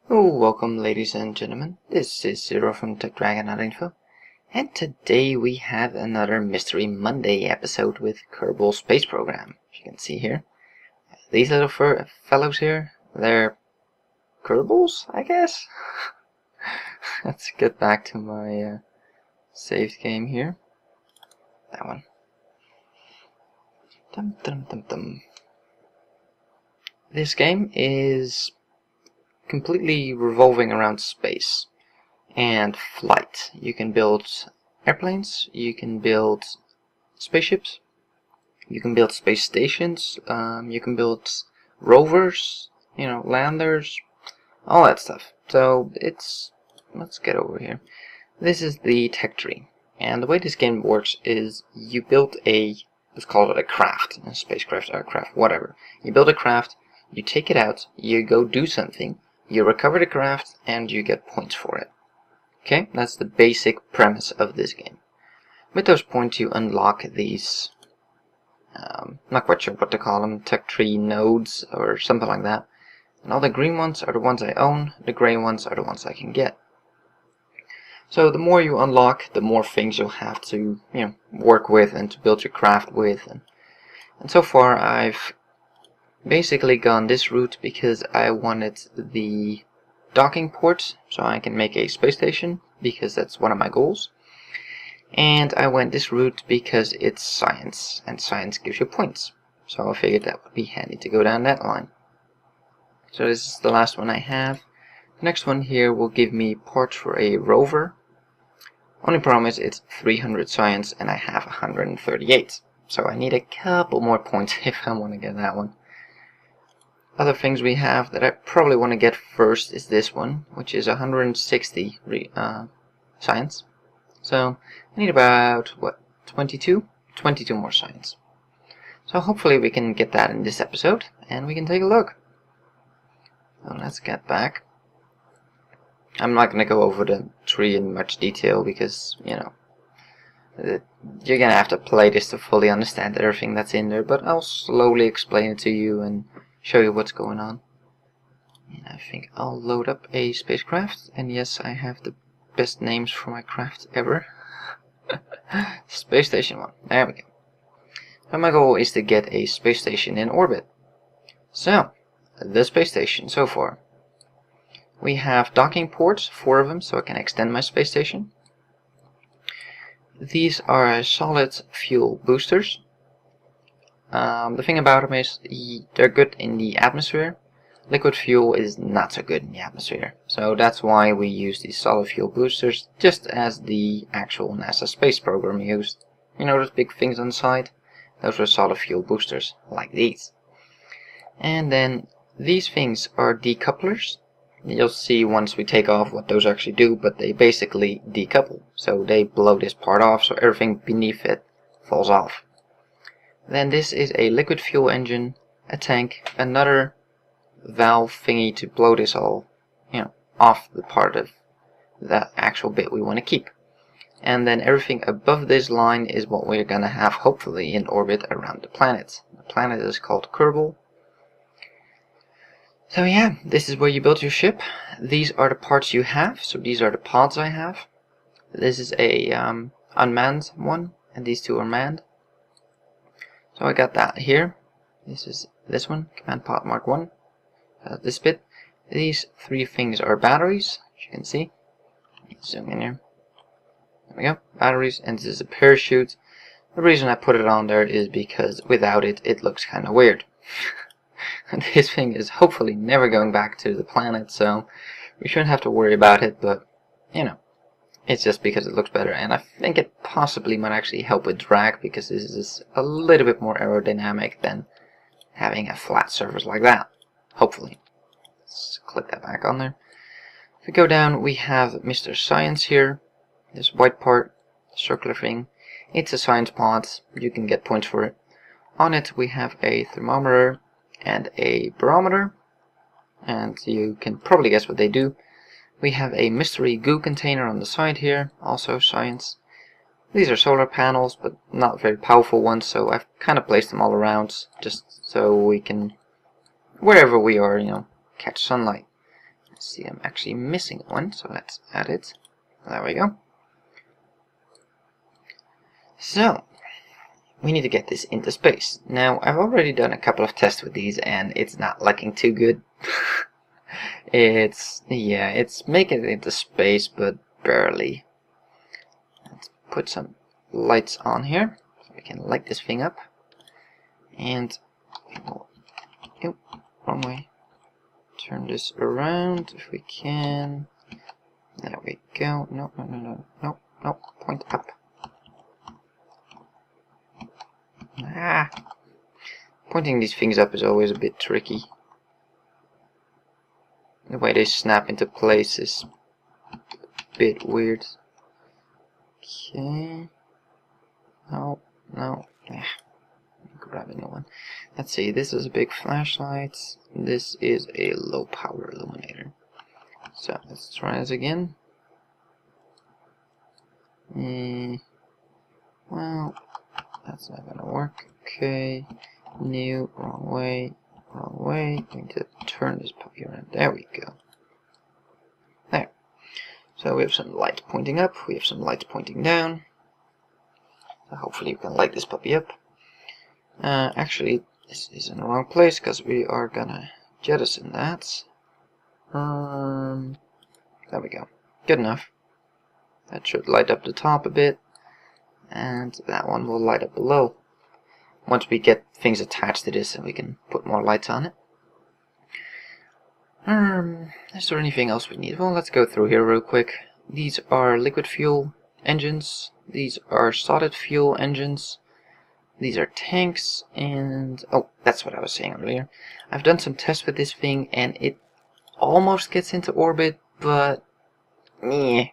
Oh, welcome ladies and gentlemen, this is Zero from TechDragon.info, and today we have another Mystery Monday episode with Kerbal Space Program. As you can see here, these little fellows here, they're Kerbals, I guess? Let's get back to my saved game here. That one. Dum dum dum dum. This game is completely revolving around space and flight. You can build airplanes, you can build spaceships, you can build space stations, you can build rovers, landers, all that stuff. So let's get over here. This is the tech tree, and the way this game works is you build let's call it a craft, a spacecraft, aircraft, whatever. You build a craft, you take it out, you go do something, you recover the craft, and you get points for it. Okay, that's the basic premise of this game. With those points you unlock these, not quite sure what to call them, tech tree nodes or something like that. And all the green ones are the ones I own, the gray ones are the ones I can get. So the more you unlock, the more things you'll have to, work with and to build your craft with. And so far I've basically gone this route because I wanted the docking port so I can make a space station, because that's one of my goals. And I went this route because it's science, and science gives you points. So I figured that would be handy to go down that line. So this is the last one I have. The next one here will give me parts for a rover. Only problem is it's 300 science and I have 138. So I need a couple more points if I want to get that one. Other things we have that I probably want to get first is this one, which is 160 science. So I need about, 22 more science. So hopefully we can get that in this episode, and we can take a look. So let's get back. I'm not going to go over the tree in much detail because, you're going to have to play this to fully understand everything that's in there, but I'll slowly explain it to you and show you what's going on. And I think I'll load up a spacecraft, and yes, I have the best names for my craft ever. Space Station 1, there we go. So my goal is to get a space station in orbit. So, the space station so far. We have docking ports, 4 of them, so I can extend my space station. These are solid fuel boosters. The thing about them is they're good in the atmosphere. Liquid fuel is not so good in the atmosphere. So that's why we use these solid fuel boosters, just as the actual NASA space program used. You know those big things on the side? Those were solid fuel boosters, like these. And then these things are decouplers. You'll see once we take off what those actually do, but they basically decouple. So they blow this part off, so everything beneath it falls off. Then this is a liquid fuel engine, a tank, another valve thingy to blow this all, off the part of the actual bit we want to keep. And then everything above this line is what we're gonna have hopefully in orbit around the planet. The planet is called Kerbal. So yeah, this is where you build your ship. These are the parts you have, so these are the pods I have. This is a unmanned one, and these two are manned. So I got that here. This is this one, command pod mark 1. This bit. These 3 things are batteries, as you can see. Zoom in here. There we go, batteries, and this is a parachute. The reason I put it on there is because without it, it looks kind of weird. This thing is hopefully never going back to the planet, so we shouldn't have to worry about it, but, it's just because it looks better, and I think it possibly might actually help with drag, because this is a little bit more aerodynamic than having a flat surface like that, hopefully. Let's click that back on there. If we go down, we have Mr. Science here, this white part, circular thing. It's a science pod, you can get points for it. On it we have a thermometer and a barometer, and you can probably guess what they do. We have a mystery goo container on the side here, also science. These are solar panels, but not very powerful ones, so I've kind of placed them all around, just so we can, wherever we are, catch sunlight. See, I'm actually missing one, so let's add it. There we go. So, we need to get this into space. Now, I've already done a couple of tests with these, and it's not looking too good. It's making it into space, but barely. Let's put some lights on here, so we can light this thing up. And, oh, wrong way. Turn this around if we can. There we go. No, point up. Pointing these things up is always a bit tricky. The way they snap into place is a bit weird. Okay. No. Grab a new one. Let's see, this is a big flashlight. This is a low power illuminator. So let's try this again. Well, that's not gonna work. Okay, new, wrong way. Going to turn this puppy around. There we go. There. So we have some light pointing up. We have some lights pointing down. So hopefully we can light this puppy up. Actually, this is in the wrong place because we are gonna jettison that. There we go. Good enough. That should light up the top a bit, and that one will light up below. Once we get things attached to this, and we can put more lights on it. Is there anything else we need? Well, let's go through here real quick. These are liquid fuel engines. These are solid fuel engines. These are tanks, and oh, that's what I was saying earlier. I've done some tests with this thing, and it almost gets into orbit, but yeah.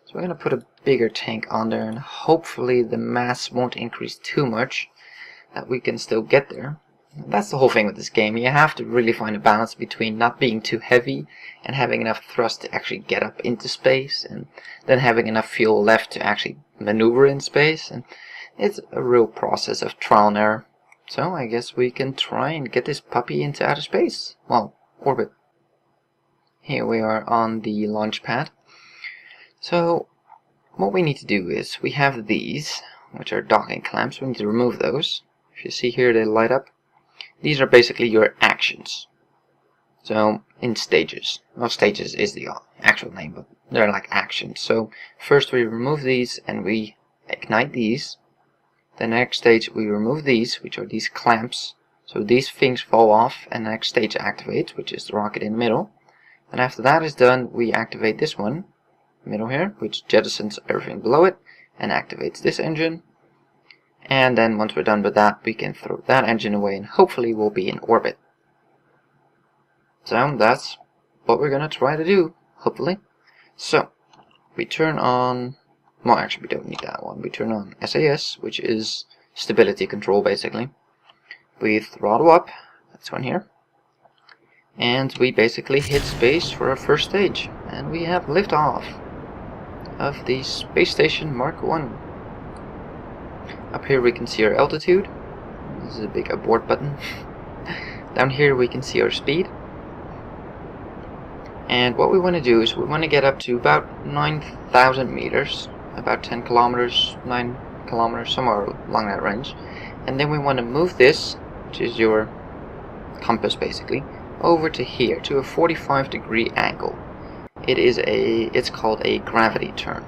So we're gonna put a bigger tank on there, and hopefully the mass won't increase too much, that we can still get there. That's the whole thing with this game. You have to really find a balance between not being too heavy and having enough thrust to actually get up into space, and then having enough fuel left to actually maneuver in space. And it's a real process of trial and error. So I guess we can try and get this puppy into outer space. Well, orbit. Here we are on the launch pad. So what we need to do is, we have these, which are docking clamps. We need to remove those. If you see here, they light up. These are basically your actions. So in stages. Well, stages is the actual name, but they're like actions. So first we remove these and we ignite these. The next stage we remove these, which are these clamps. So these things fall off, and the next stage activates, which is the rocket in the middle. And after that is done, we activate this one, middle here, which jettisons everything below it and activates this engine. And then once we're done with that, we can throw that engine away, and hopefully we'll be in orbit. So that's what we're gonna try to do, hopefully. So we turn on, well, actually we don't need that one. We turn on SAS, which is stability control basically. We throttle up, that's one here. And we basically hit space for our first stage. And we have liftoff of the Space Station Mark 1. Up here we can see our altitude. This is a big abort button. Down here we can see our speed. And what we want to do is we want to get up to about 9,000 meters, about 10 kilometers, 9 kilometers, somewhere along that range. And then we want to move this, which is your compass basically, over to here, to a 45-degree angle. It's called a gravity turn.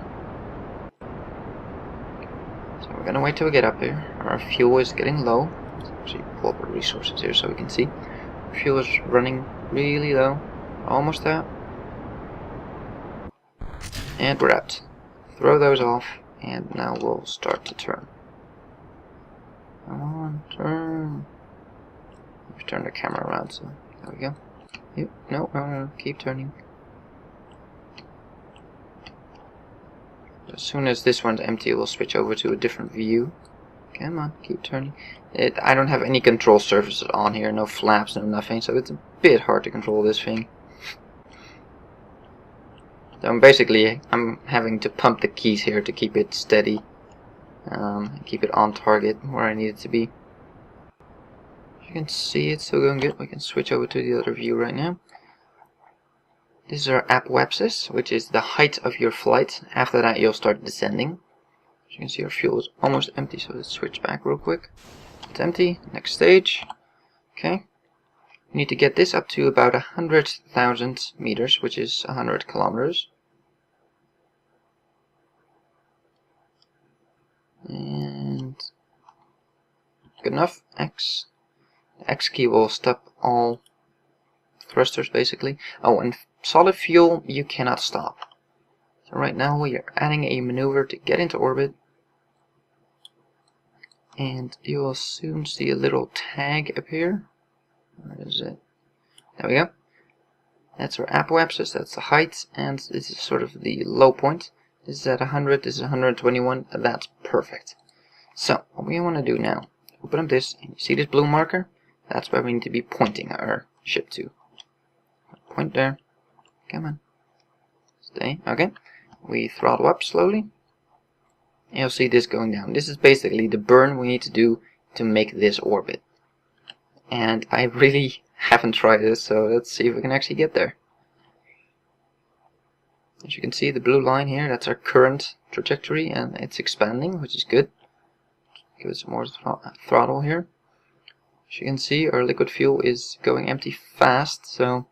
So we're gonna wait till we get up here. Our fuel is getting low. Let's actually pull up our resources here so we can see. Fuel is running really low. Almost out. And we're out. Throw those off, and now we'll start to turn. Come on, turn. We've turned the camera around, so there we go. Yep. No, keep turning. As soon as this one's empty, we'll switch over to a different view. Come on, keep turning. I don't have any control surfaces on here, no flaps, no nothing, so it's a bit hard to control this thing. So basically, I'm having to pump the keys here to keep it steady, keep it on target where I need it to be. As you can see, it's still going good. We can switch over to the other view right now. This is our apoapsis, which is the height of your flight. After that you'll start descending. As you can see, our fuel is almost empty, so let's switch back real quick. It's empty. Next stage. Okay. We need to get this up to about 100,000 meters, which is 100 kilometers. And good enough. X. The X key will stop all thrusters basically. Oh, and solid fuel you cannot stop. So right now we are adding a maneuver to get into orbit. And you will soon see a little tag appear. Where is it? There we go. That's our apoapsis, that's the height, and this is sort of the low point. This is at 100, this is 121, that's perfect. So, what we want to do now, open up this, and you see this blue marker? That's where we need to be pointing our ship to. Point there. Come on. Stay. Okay. We throttle up slowly. And you'll see this going down. This is basically the burn we need to do to make this orbit. And I really haven't tried this, so let's see if we can actually get there. As you can see, the blue line here, that's our current trajectory, and it's expanding, which is good. Give it some more throttle here. As you can see, our liquid fuel is going empty fast, so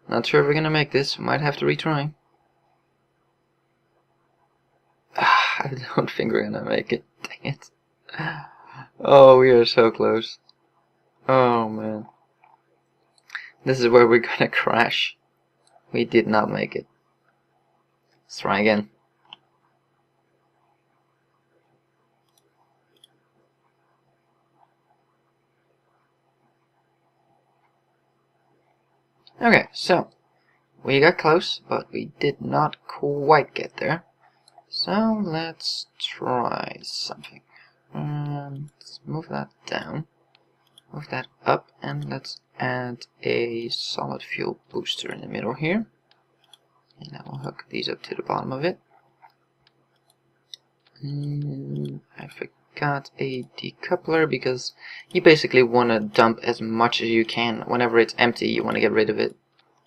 not sure if we're gonna make this. Might have to retry. I don't think we're gonna make it. Dang it. Oh, we are so close. Oh man. This is where we're gonna crash. We did not make it. Let's try again. Okay, so we got close, but we did not quite get there. So let's try something. Let's move that down, move that up, and let's add a solid fuel booster in the middle here. And I will hook these up to the bottom of it. I forgot a decoupler because you basically want to dump as much as you can. Whenever it's empty, you want to get rid of it.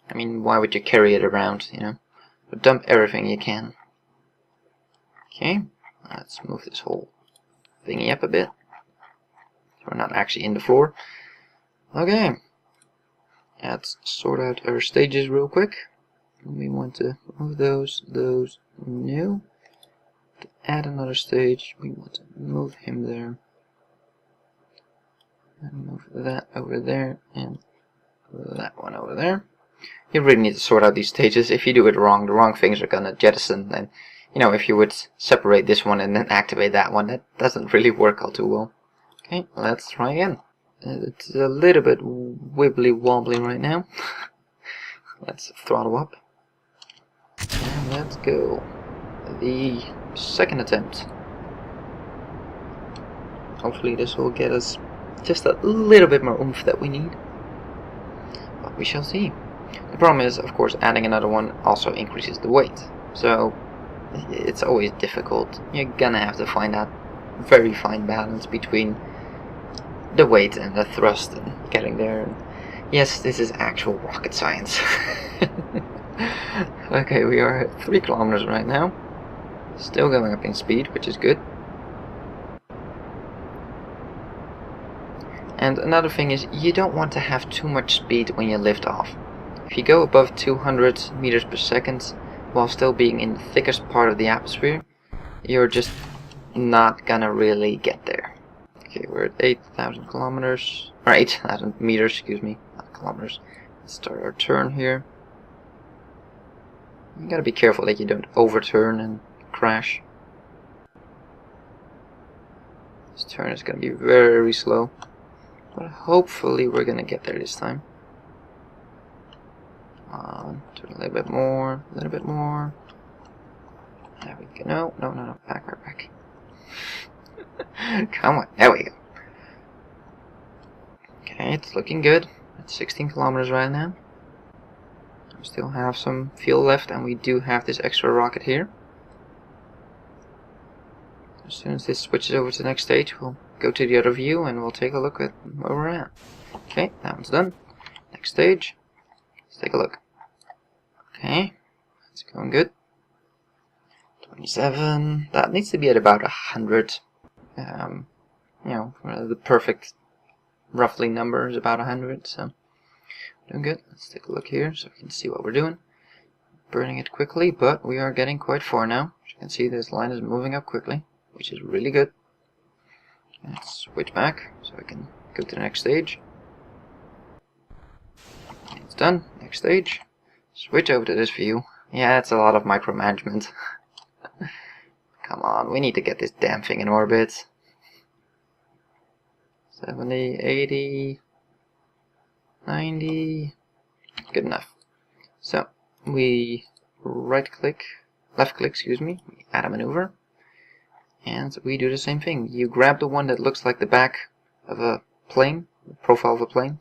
I mean, why would you carry it around, you know? But dump everything you can. Okay, let's move this whole thingy up a bit. So we're not actually in the floor. Okay, let's sort out our stages real quick. We want to move those, no. To add another stage, we want to move him there. And move that over there, and that one over there. You really need to sort out these stages. If you do it wrong, the wrong things are gonna jettison. And you know, if you would separate this one and then activate that one, that doesn't really work all too well. Okay, let's try again. It's a little bit wibbly wobbly right now. Let's throttle up. And let's go. The second attempt. Hopefully this will get us just a little bit more oomph that we need. But we shall see. The problem is, of course, adding another one also increases the weight. So it's always difficult. You're gonna have to find that very fine balance between the weight and the thrust and getting there. And yes, this is actual rocket science. Okay, we are at 3 kilometers right now. Still going up in speed, which is good. And another thing is, you don't want to have too much speed when you lift off. If you go above 200 meters per second while still being in the thickest part of the atmosphere, you're just not gonna really get there. Okay, we're at 8,000 kilometers, or 8,000 meters, excuse me, not kilometers. Let's start our turn here. You gotta be careful that you don't overturn and crash. This turn is gonna be very slow, but hopefully we're gonna get there this time. Turn a little bit more, a little bit more. There we go. No, back. Come on, there we go. Okay, it's looking good. It's 16 kilometers right now. We still have some fuel left, and we do have this extra rocket here. As soon as this switches over to the next stage, we'll go to the other view and we'll take a look at where we're at. Okay, that one's done. Next stage. Let's take a look. Okay, that's going good. 27. That needs to be at about 100. You know, the perfect roughly number is about 100. So doing good. Let's take a look here so we can see what we're doing. Burning it quickly, but we are getting quite far now. As you can see, this line is moving up quickly, which is really good. Let's switch back so I can go to the next stage. It's done. Next stage. Switch over to this view. Yeah, it's a lot of micromanagement. Come on, we need to get this damn thing in orbit. 70, 80, 90. Good enough. So, we left click, excuse me, add a maneuver. And we do the same thing. You grab the one that looks like the back of a plane, the profile of a plane.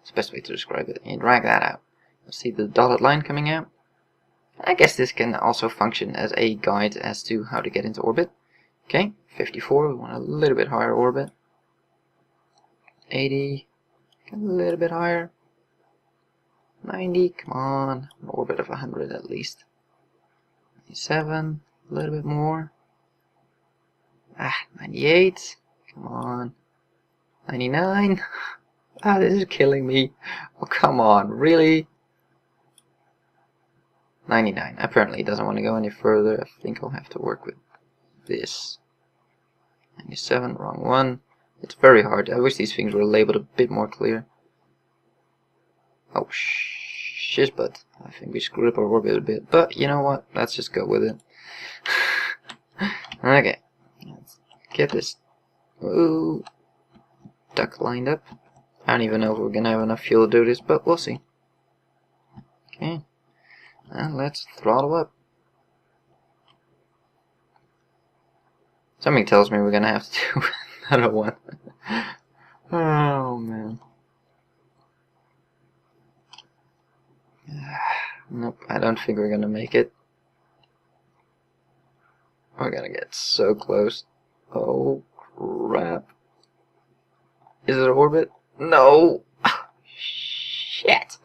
It's the best way to describe it. And drag that out. You'll see the dotted line coming out. I guess this can also function as a guide as to how to get into orbit. Okay, 54, we want a little bit higher orbit. 80, a little bit higher. 90, come on, an orbit of 100 at least. 97, a little bit more. 98, come on. 99, this is killing me. Oh, come on, really? 99, apparently it doesn't want to go any further. I think I'll have to work with this. 97, wrong one. It's very hard. I wish these things were labeled a bit more clear. Oh, shiz, but I think we screwed up our orbit a bit. But you know what? Let's just go with it. Okay, let's get this duck lined up. I don't even know if we're gonna have enough fuel to do this, but we'll see. Okay, and let's throttle up. Something tells me we're gonna have to do another one. Oh man. Nope, I don't think we're gonna make it. We're gonna get so close. Oh crap. Is it orbit? No! Shit!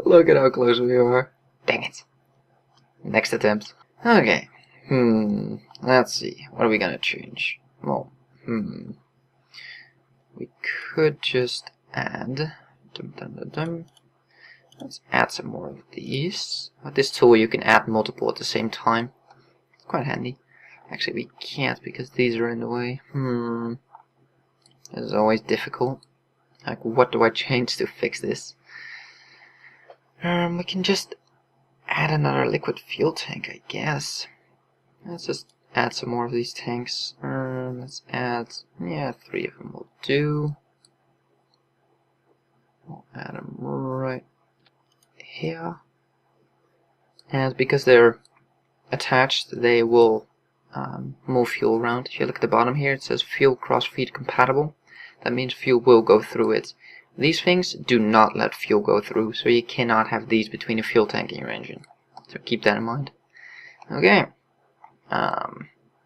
Look at how close we are. Dang it. Next attempt. Okay. Let's see. What are we gonna change? Well, we could just add... Let's add some more of these. With this tool you can add multiple at the same time. It's quite handy. Actually we can't because these are in the way. This is always difficult. Like, what do I change to fix this? We can just add another liquid fuel tank, I guess. Let's just add some more of these tanks. Let's add, 3 of them will do. We'll add them right here. And because they're attached, they will move fuel around. If you look at the bottom here, it says fuel cross-feed compatible. That means fuel will go through it. These things do not let fuel go through, so you cannot have these between a fuel tank and your engine. So keep that in mind. Okay.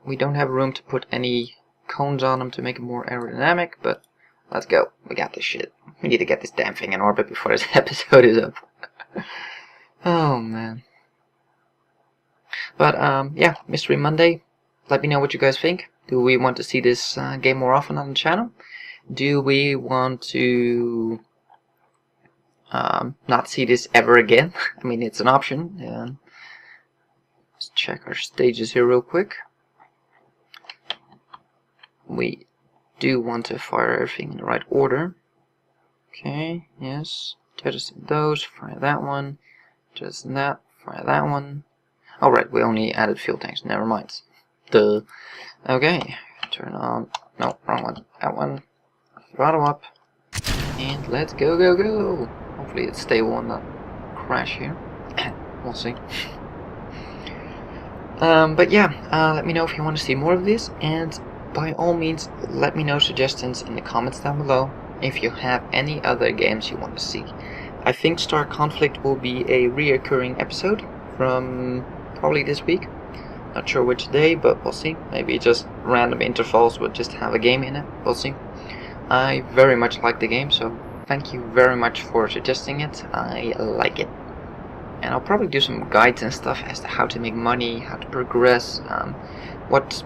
We don't have room to put any cones on them to make it more aerodynamic, but let's go. We got this shit. We need to get this damn thing in orbit before this episode is up. Oh man. But yeah, Mystery Monday. Let me know what you guys think. Do we want to see this game more often on the channel? Do we want to not see this ever again? I mean, it's an option. Let's check our stages here real quick. We do want to fire everything in the right order. Okay, yes. Jettison those, fire that one. Jettison that, fire that one. Alright, we only added fuel tanks, never mind. Duh. Okay, turn on. No, wrong one. That one. Throttle up. And let's go, go, go. Hopefully it's stable and not crash here. We'll see. But yeah, let me know if you want to see more of this, and by all means, let me know suggestions in the comments down below if you have any other games you want to see. I think Star Conflict will be a reoccurring episode from probably this week. Not sure which day, but we'll see. Maybe just random intervals will just have a game in it. We'll see. I very much like the game, so thank you very much for suggesting it. I like it. and I'll probably do some guides and stuff as to how to make money, how to progress, what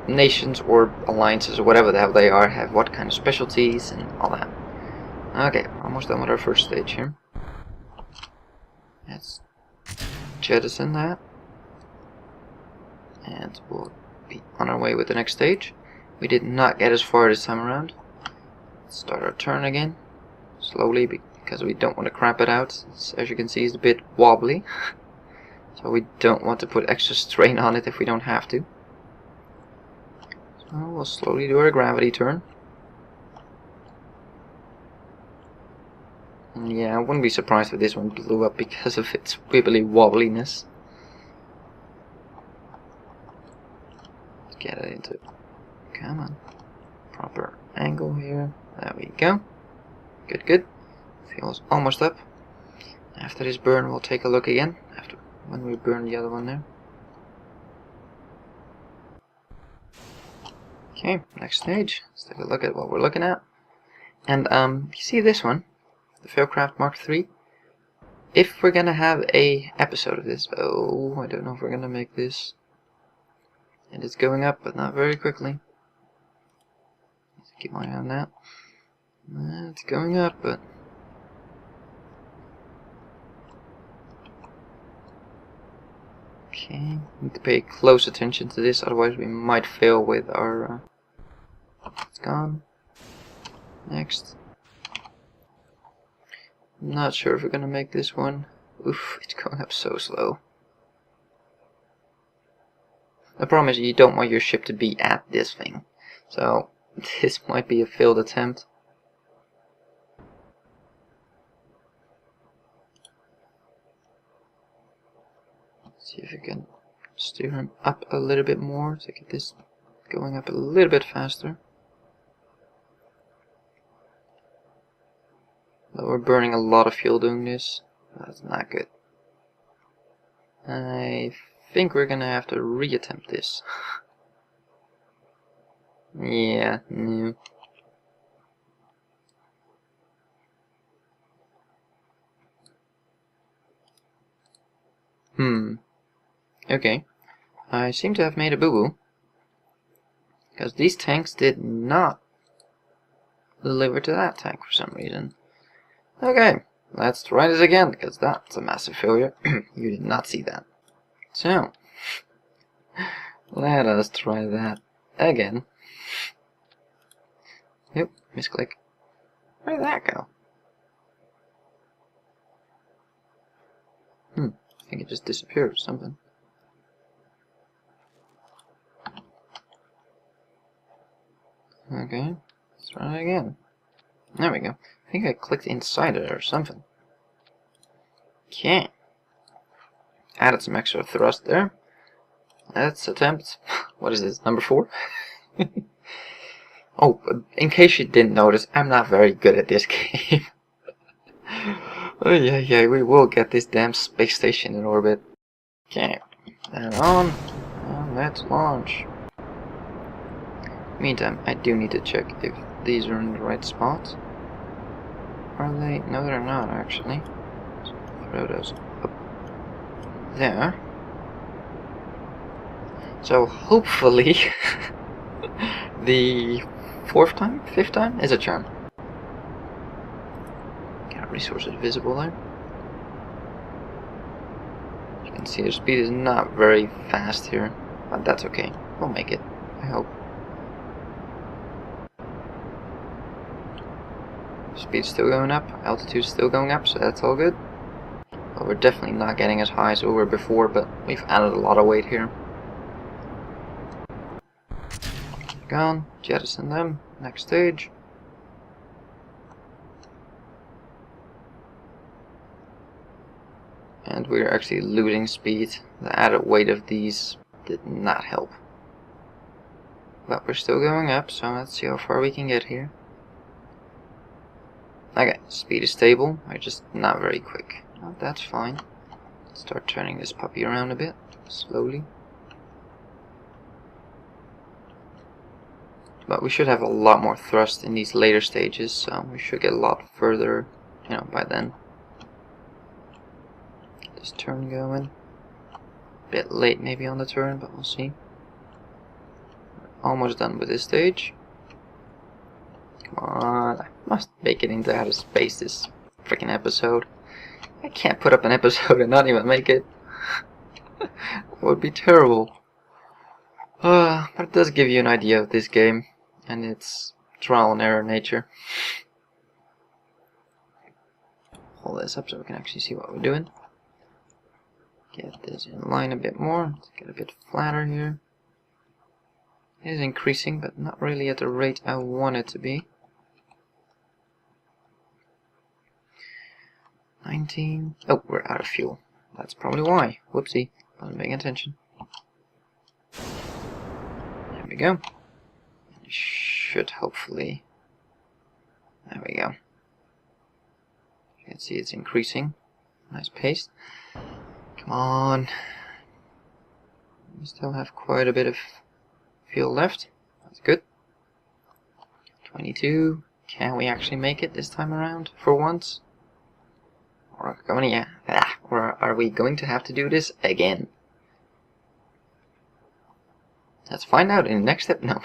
nations or alliances or whatever the hell they are have what kind of specialties and all that. Okay, almost done with our first stage here. Let's jettison that, and we'll be on our way with the next stage. We did not get as far this time around. Let's start our turn again, slowly, because we don't want to cramp it out. As you can see, it's a bit wobbly, so we don't want to put extra strain on it if we don't have to. So we'll slowly do our gravity turn. And yeah, I wouldn't be surprised if this one blew up because of its wibbly wobbliness. Let's get it into, come on, proper angle here. There we go. Good, good. Fuel's almost up. After this burn, we'll take a look again. After when we burn the other one there. Okay, next stage. Let's take a look at what we're looking at. And you see this one, the Faircraft Mark III. If we're gonna have a episode of this, oh, I don't know if we're gonna make this. And it's going up, but not very quickly. Let's keep my eye on that. It's going up, but okay, need to pay close attention to this, otherwise we might fail with our. It's gone. Next. I'm not sure if we're gonna make this one. Oof, it's going up so slow. The problem is you don't want your ship to be at this thing, so this might be a failed attempt. See if we can steer him up a little bit more to get this going up a little bit faster. But we're burning a lot of fuel doing this. That's not good. I think we're gonna have to reattempt this. Yeah, no. Okay. I seem to have made a boo-boo. Because these tanks did not deliver to that tank for some reason. Okay, let's try this again, because that's a massive failure. You did not see that. So, let us try that again. Yep, misclick. Where did that go? I think it just disappeared or something. Okay, let's try it again. There we go. I think I clicked inside it or something. Okay. Added some extra thrust there. Let's attempt. What is this? Number 4? Oh, in case you didn't notice, I'm not very good at this game. Oh yeah, we will get this damn space station in orbit. Okay, and on, and let's launch. Meantime, I do need to check if these are in the right spot. Are they? No, they're not actually. So throw those up there. So hopefully, the 5th time is a charm. Resources visible there. You can see the speed is not very fast here, but that's okay. We'll make it, I hope. Speed's still going up, altitude's still going up, so that's all good. But we're definitely not getting as high as we were before, but we've added a lot of weight here. Gone, jettison them, next stage. And we're actually losing speed. The added weight of these did not help. But we're still going up, so let's see how far we can get here. Okay, speed is stable, we're just not very quick. Oh, that's fine. Let's start turning this puppy around a bit, slowly. But we should have a lot more thrust in these later stages, so we should get a lot further, by then. this turn going. Bit late maybe on the turn, but we'll see. Almost done with this stage. Come on, I must make it into outer space this freaking episode. I can't put up an episode and not even make it. That would be terrible. But it does give you an idea of this game and its trial and error nature. Hold this up so we can actually see what we're doing. Get this in line a bit more. Let's get a bit flatter here. It is increasing, but not really at the rate I want it to be. 19. Oh, we're out of fuel. That's probably why. Whoopsie. Wasn't paying attention. There we go. It should hopefully. There we go. You can see it's increasing. Nice pace. Come on. We still have quite a bit of fuel left. That's good. 22. Can we actually make it this time around for once? Or are we going to have to do this again? Let's find out in the next step. No.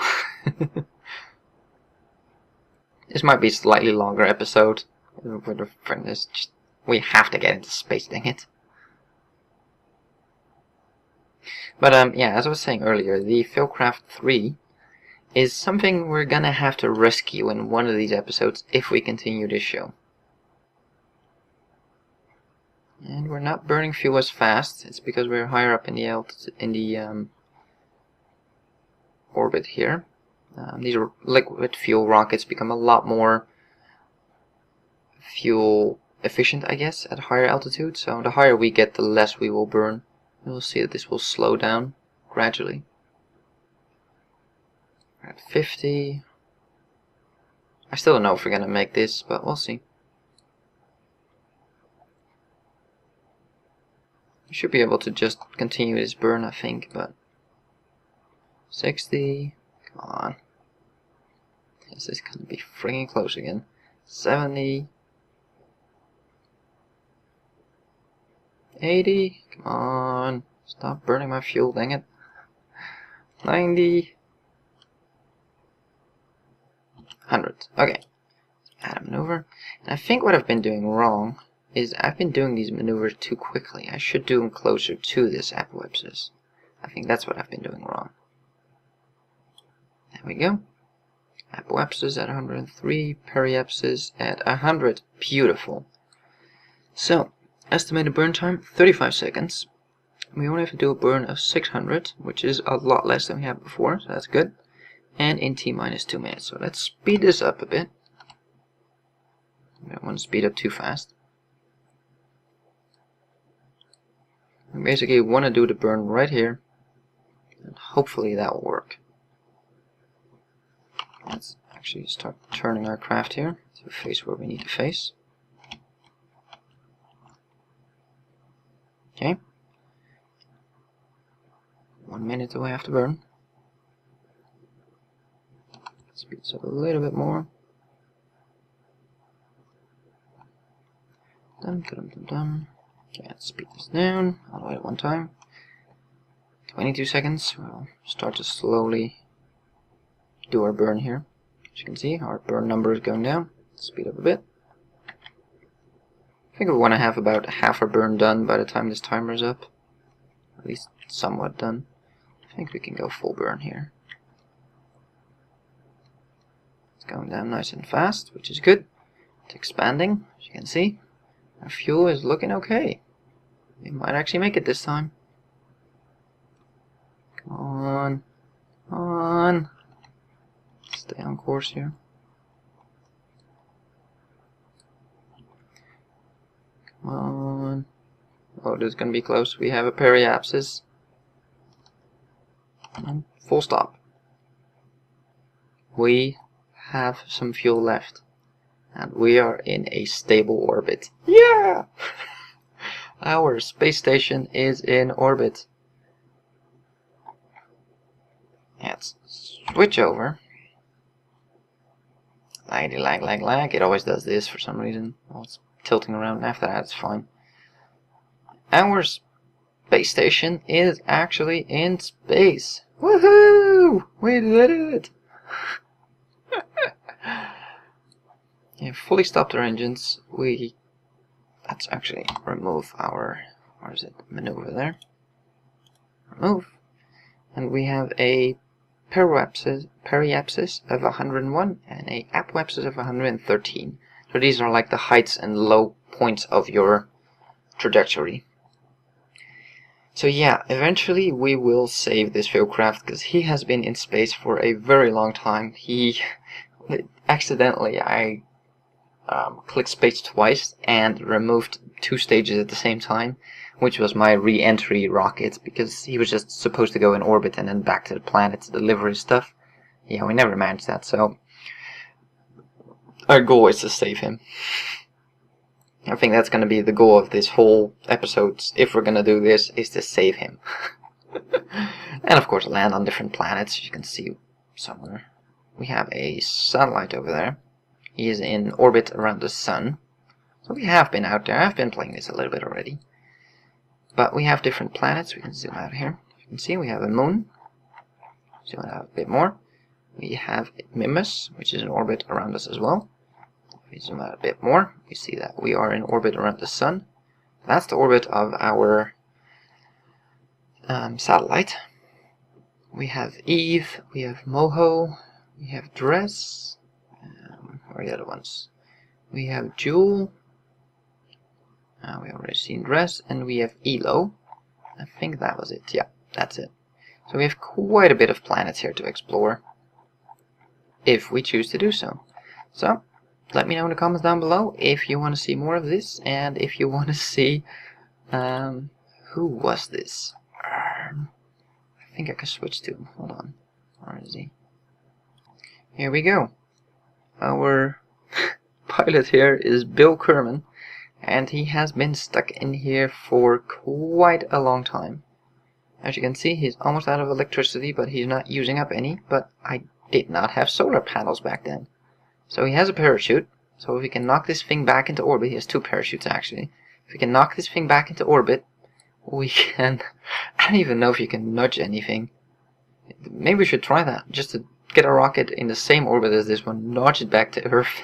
This might be a slightly longer episode. We have to get into space, dang it. But yeah, as I was saying earlier, the Philcraft 3 is something we're gonna have to rescue in one of these episodes if we continue this show. And we're not burning fuel as fast. It's because we're higher up in the orbit here. These liquid fuel rockets become a lot more fuel efficient, I guess, at higher altitude. So the higher we get, the less we will burn. You'll see that this will slow down gradually. We're at 50. I still don't know if we're gonna make this, but we'll see. We should be able to just continue this burn, I think, but 60. Come on. This is gonna be friggin' close again. 70. 80. Come on. Stop burning my fuel, dang it. 90. 100. Okay. Add a maneuver. And I think what I've been doing wrong is I've been doing these maneuvers too quickly. I should do them closer to this apoapsis. I think that's what I've been doing wrong. There we go. Apoapsis at 103, periapsis at 100. Beautiful. So, estimated burn time, 35 seconds. We only have to do a burn of 600, which is a lot less than we had before, so that's good. And in T-minus 2 minutes. So let's speed this up a bit. We don't want to speed up too fast. We basically want to do the burn right here. And hopefully that will work. Let's actually start turning our craft here to face where we need to face. Okay. 1 minute do I have to burn. Speed this up a little bit more. Okay, let's speed this down all the way at one time. 22 seconds. We'll start to slowly do our burn here. As you can see, our burn number is going down. Speed up a bit. I think we want to have about half our burn done by the time this timer is up. At least somewhat done. I think we can go full burn here. It's going down nice and fast, which is good. It's expanding, as you can see. Our fuel is looking okay. We might actually make it this time. Come on. Come on. Stay on course here. Come on. Oh, this is going to be close. We have a periapsis. And full stop. We have some fuel left. And we are in a stable orbit. Yeah! Our space station is in orbit. Let's switch over. Laggy lag lag lag. It always does this for some reason. Well, it's tilting around, and after that it's fine. our space station is actually in space. Woohoo! We did it! Yeah, fully stopped our engines. Let's actually remove our, where is it? Maneuver there. Remove. And we have a periapsis of 101 and a apoapsis of 113. So these are like the heights and low points of your trajectory. So yeah, eventually we will save this Philcraft because he has been in space for a very long time. Accidentally I clicked space twice and removed 2 stages at the same time, which was my re-entry rocket, because he was just supposed to go in orbit and then back to the planet to deliver his stuff. Yeah, we never managed that, so our goal is to save him. I think that's going to be the goal of this whole episode, if we're going to do this, is to save him. And of course land on different planets. You can see somewhere. We have a satellite over there. He is in orbit around the sun. So we have been out there. I've been playing this a little bit already. But we have different planets. We can zoom out here. You can see we have a moon. Zoom out a bit more. We have Mimas, which is in orbit around us as well. If we zoom out a bit more, we see that we are in orbit around the sun. That's the orbit of our satellite. We have Eve, we have Moho, we have Dress. Where are the other ones? We have Jewel. We already seen Dress, and we have Elo. I think that was it. Yeah, that's it. So we have quite a bit of planets here to explore, if we choose to do so. So let me know in the comments down below if you want to see more of this, and if you want to see who was this? I think I can switch to him. Hold on. Where is he? Here we go. Our pilot here is Bill Kerman, and he has been stuck in here for quite a long time. As you can see, he's almost out of electricity, but he's not using up any. But I did not have solar panels back then. So he has a parachute. So if we can knock this thing back into orbit, he has 2 parachutes actually. If we can knock this thing back into orbit, we can, I don't even know if you can nudge anything. Maybe we should try that, just to get a rocket in the same orbit as this one, nudge it back to Earth,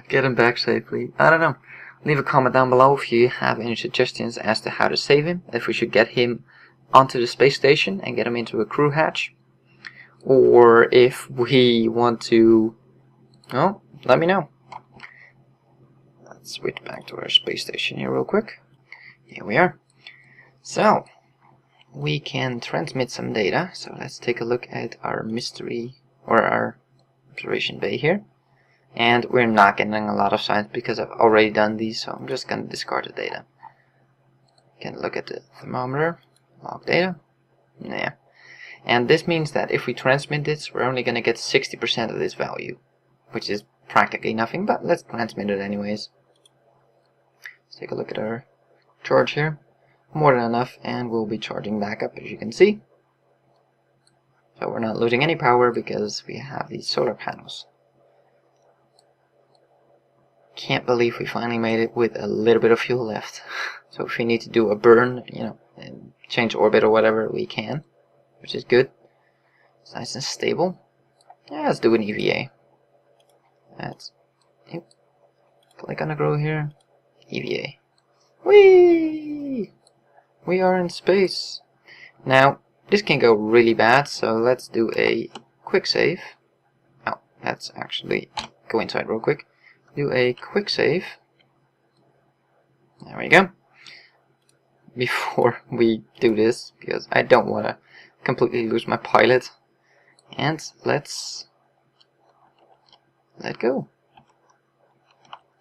get him back safely. I don't know. Leave a comment down below if you have any suggestions as to how to save him, if we should get him onto the space station and get him into a crew hatch, or if we want to, well, let me know. Let's switch back to our space station here real quick. Here we are. So we can transmit some data. So let's take a look at our mystery, or our observation bay here. And we're not getting a lot of science because I've already done these, so I'm just going to discard the data. Can look at the thermometer, log data. Yeah. And this means that if we transmit this, we're only going to get 60% of this value, which is practically nothing, but let's transmit it anyways. Let's take a look at our charge here. More than enough, and we'll be charging back up, as you can see. So we're not losing any power because we have these solar panels. Can't believe we finally made it with a little bit of fuel left. So if we need to do a burn, you know, and change orbit or whatever, we can, which is good. It's nice and stable. Yeah, let's do an EVA. That's, yep. Click on the grow here. EVA. Whee! We are in space. Now, this can go really bad, so let's do a quick save. Oh, let's actually go inside real quick. Do a quick save. There we go. Before we do this, because I don't want to completely lose my pilot. And let's let go.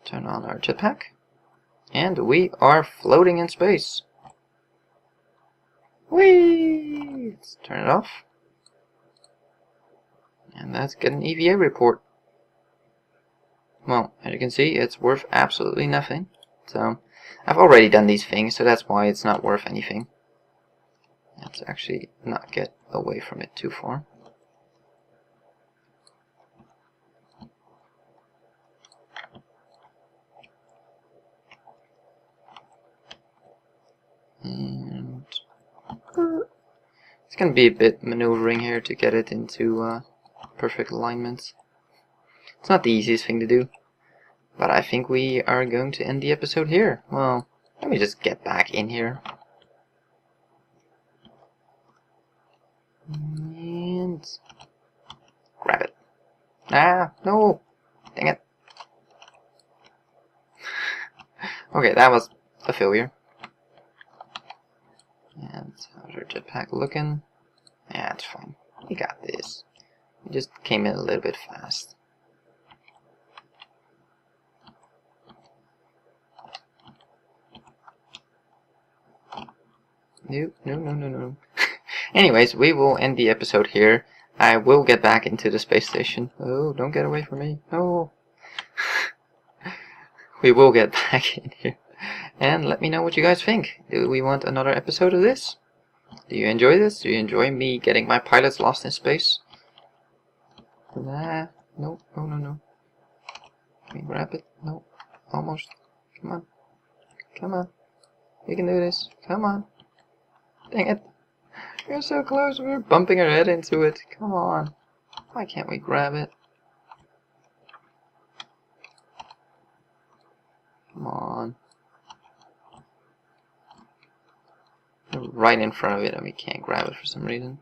Turn on our jetpack. And we are floating in space. Whee! Let's turn it off. And let's get an EVA report. Well, as you can see, it's worth absolutely nothing. So, I've already done these things, so that's why it's not worth anything. Let's actually not get away from it too far. And it's going to be a bit maneuvering here to get it into perfect alignment. It's not the easiest thing to do, but I think we are going to end the episode here. Well, let me just get back in here. And grab it. Ah, no! Dang it. Okay, that was a failure. And how's our jetpack looking? Yeah, it's fine. We got this. We just came in a little bit fast. No. Anyways, we will end the episode here. I will get back into the space station. Oh, don't get away from me. No. We will get back in here. And let me know what you guys think. Do we want another episode of this? Do you enjoy this? Do you enjoy me getting my pilots lost in space? Nah. No. Can we grab it? No. Almost. Come on. Come on. We can do this. Come on. Dang it. We're so close. We're bumping our head into it. Come on. Why can't we grab it? Come on. We're right in front of it and we can't grab it for some reason.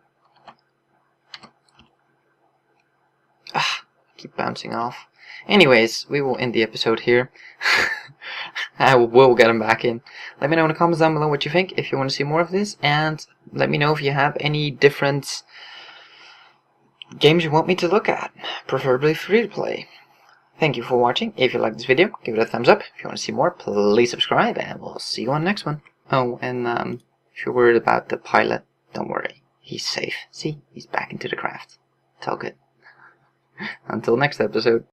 Ah, I keep bouncing off. Anyways, we will end the episode here. I will get him back in. Let me know in the comments down below what you think, if you want to see more of this, and let me know if you have any different games you want me to look at, preferably free to play. Thank you for watching. If you like this video, give it a thumbs up. If you want to see more, please subscribe, and we'll see you on the next one. Oh, and if you're worried about the pilot, don't worry. He's safe. See, he's back into the craft. It's all good. Until next episode.